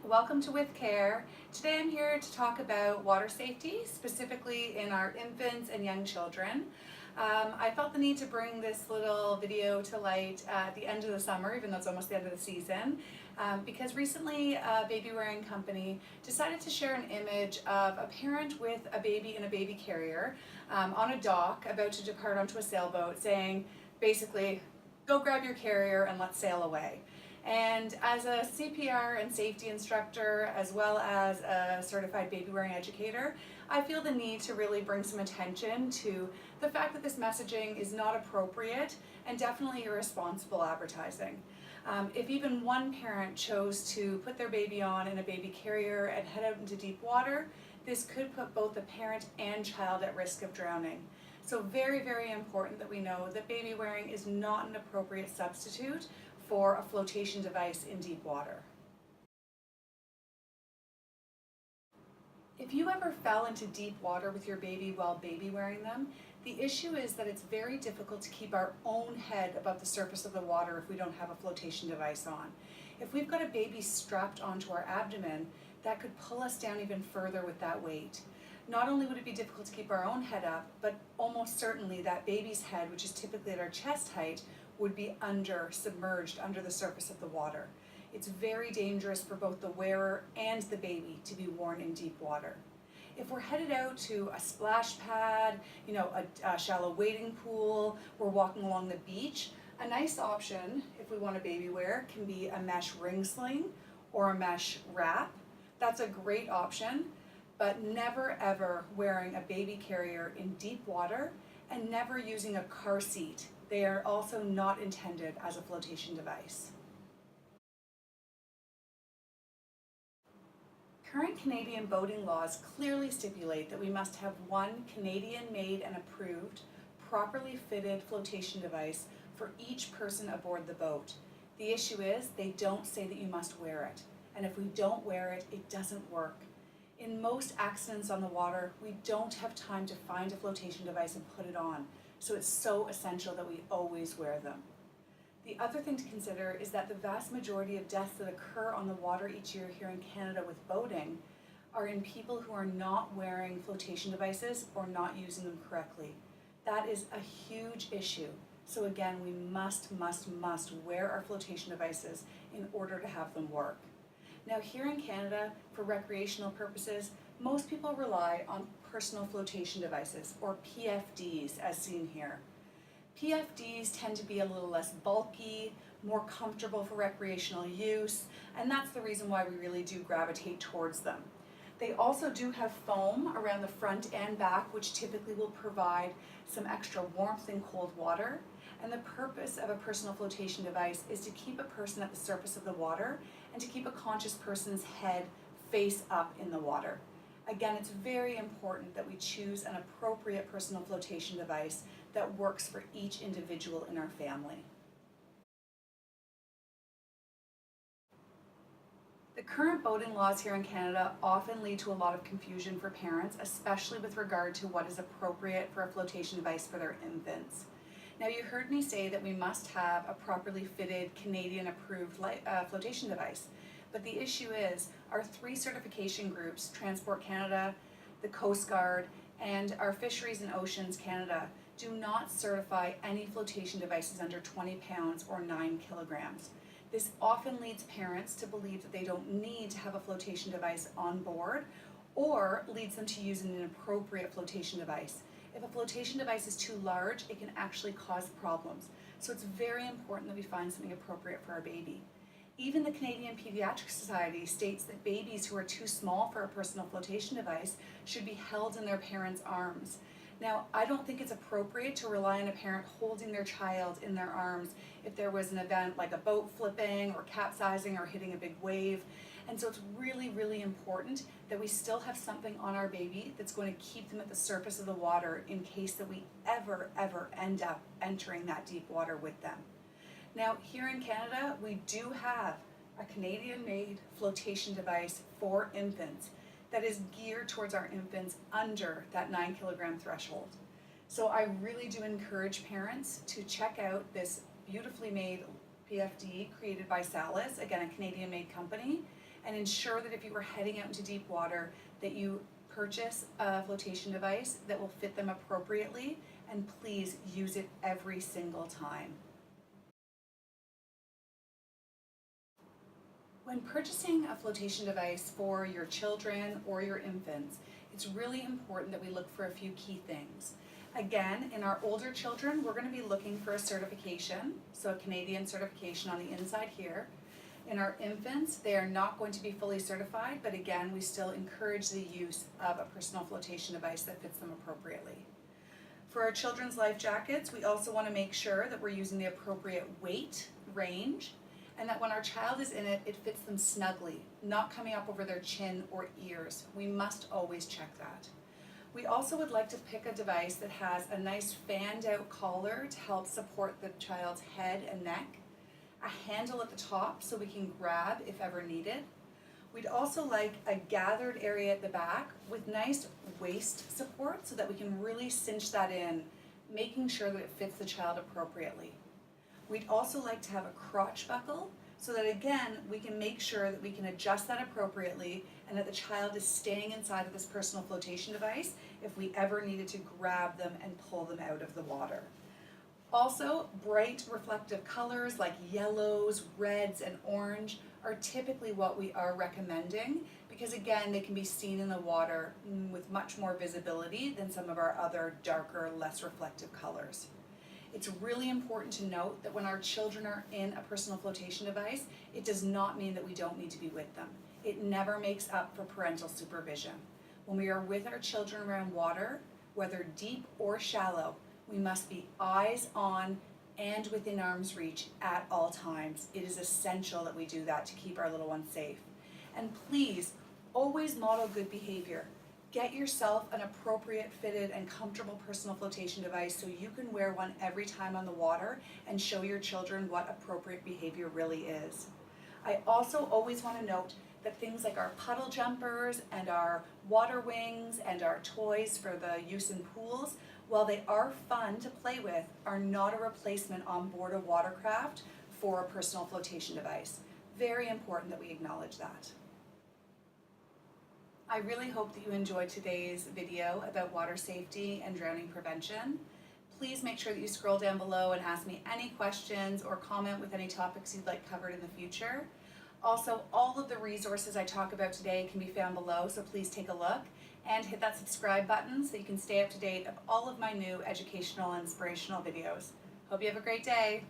Welcome to With Care. Today I'm here to talk about water safety, specifically in our infants and young children. I felt the need to bring this little video to light at the end of the summer, even though it's almost the end of the season, because recently a Babywearing company decided to share an image of a parent with a baby in a baby carrier on a dock about to depart onto a sailboat, saying basically, go grab your carrier and let's sail away. And as a CPR and safety instructor, as well as a certified baby wearing educator, I feel the need to really bring some attention to the fact that this messaging is not appropriate and definitely irresponsible advertising. If even one parent chose to put their baby on in a baby carrier and head out into deep water, this could put both the parent and child at risk of drowning. So very, very important that we know that baby wearing is not an appropriate substitute for a flotation device in deep water. If you ever fell into deep water with your baby while baby wearing them, the issue is that it's very difficult to keep our own head above the surface of the water if we don't have a flotation device on. If we've got a baby strapped onto our abdomen, that could pull us down even further with that weight. Not only would it be difficult to keep our own head up, but almost certainly that baby's head, which is typically at our chest height, would be submerged under the surface of the water. It's very dangerous for both the wearer and the baby to be worn in deep water. If we're headed out to a splash pad, a shallow wading pool, we're walking along the beach, a nice option, if we want a baby wear, can be a mesh ring sling or a mesh wrap. That's a great option, but never ever wearing a baby carrier in deep water and never using a car seat. They are also not intended as a flotation device. Current Canadian boating laws clearly stipulate that we must have one Canadian-made and approved, properly fitted flotation device for each person aboard the boat. The issue is they don't say that you must wear it, and if we don't wear it, it doesn't work. In most accidents on the water, we don't have time to find a flotation device and put it on. So it's so essential that we always wear them. The other thing to consider is that the vast majority of deaths that occur on the water each year here in Canada with boating are in people who are not wearing flotation devices or not using them correctly. That is a huge issue. So again, we must wear our flotation devices in order to have them work. Now here in Canada, for recreational purposes, most people rely on personal flotation devices, or PFDs, as seen here. PFDs tend to be a little less bulky, more comfortable for recreational use, and that's the reason why we really do gravitate towards them. They also do have foam around the front and back, which typically will provide some extra warmth in cold water. And the purpose of a personal flotation device is to keep a person at the surface of the water and to keep a conscious person's head face up in the water. Again, it's very important that we choose an appropriate personal flotation device that works for each individual in our family. The current boating laws here in Canada often lead to a lot of confusion for parents, especially with regard to what is appropriate for a flotation device for their infants. Now, you heard me say that we must have a properly fitted Canadian approved flotation device. But the issue is our three certification groups, Transport Canada, the Coast Guard, and our Fisheries and Oceans Canada, do not certify any flotation devices under 20 pounds or 9 kilograms. This often leads parents to believe that they don't need to have a flotation device on board, or leads them to use an inappropriate flotation device. If a flotation device is too large, it can actually cause problems. So it's very important that we find something appropriate for our baby. Even the Canadian Pediatric Society states that babies who are too small for a personal flotation device should be held in their parents' arms. Now, I don't think it's appropriate to rely on a parent holding their child in their arms if there was an event like a boat flipping or capsizing or hitting a big wave. And so it's really, really important that we still have something on our baby that's going to keep them at the surface of the water in case that we ever end up entering that deep water with them. Now, here in Canada, we do have a Canadian-made flotation device for infants that is geared towards our infants under that 9 kilogram threshold. So I really do encourage parents to check out this beautifully made PFD created by Salis, again a Canadian-made company, and ensure that if you are heading out into deep water that you purchase a flotation device that will fit them appropriately, and please use it every single time. When purchasing a flotation device for your children or your infants, it's really important that we look for a few key things. Again, in our older children, we're going to be looking for a certification, so a Canadian certification on the inside here. In our infants, they are not going to be fully certified, but again, we still encourage the use of a personal flotation device that fits them appropriately. For our children's life jackets, we also want to make sure that we're using the appropriate weight range, and that when our child is in it, it fits them snugly, not coming up over their chin or ears. We must always check that. We also would like to pick a device that has a nice fanned out collar to help support the child's head and neck, a handle at the top so we can grab if ever needed. We'd also like a gathered area at the back with nice waist support so that we can really cinch that in, making sure that it fits the child appropriately. We'd also like to have a crotch buckle so that again, we can make sure that we can adjust that appropriately and that the child is staying inside of this personal flotation device if we ever needed to grab them and pull them out of the water. Also, bright reflective colors like yellows, reds, and orange are typically what we are recommending because again, they can be seen in the water with much more visibility than some of our other darker, less reflective colors. It's really important to note that when our children are in a personal flotation device, it does not mean that we don't need to be with them. It never makes up for parental supervision. When we are with our children around water, whether deep or shallow, we must be eyes on and within arm's reach at all times. It is essential that we do that to keep our little ones safe. And please, always model good behavior. Get yourself an appropriate fitted and comfortable personal flotation device so you can wear one every time on the water and show your children what appropriate behavior really is. I also always want to note that things like our puddle jumpers and our water wings and our toys for the use in pools, while they are fun to play with, are not a replacement on board a watercraft for a personal flotation device. Very important that we acknowledge that. I really hope that you enjoyed today's video about water safety and drowning prevention. Please make sure that you scroll down below and ask me any questions or comment with any topics you'd like covered in the future. Also, all of the resources I talk about today can be found below, so please take a look and hit that subscribe button so you can stay up to date of all of my new educational and inspirational videos. Hope you have a great day.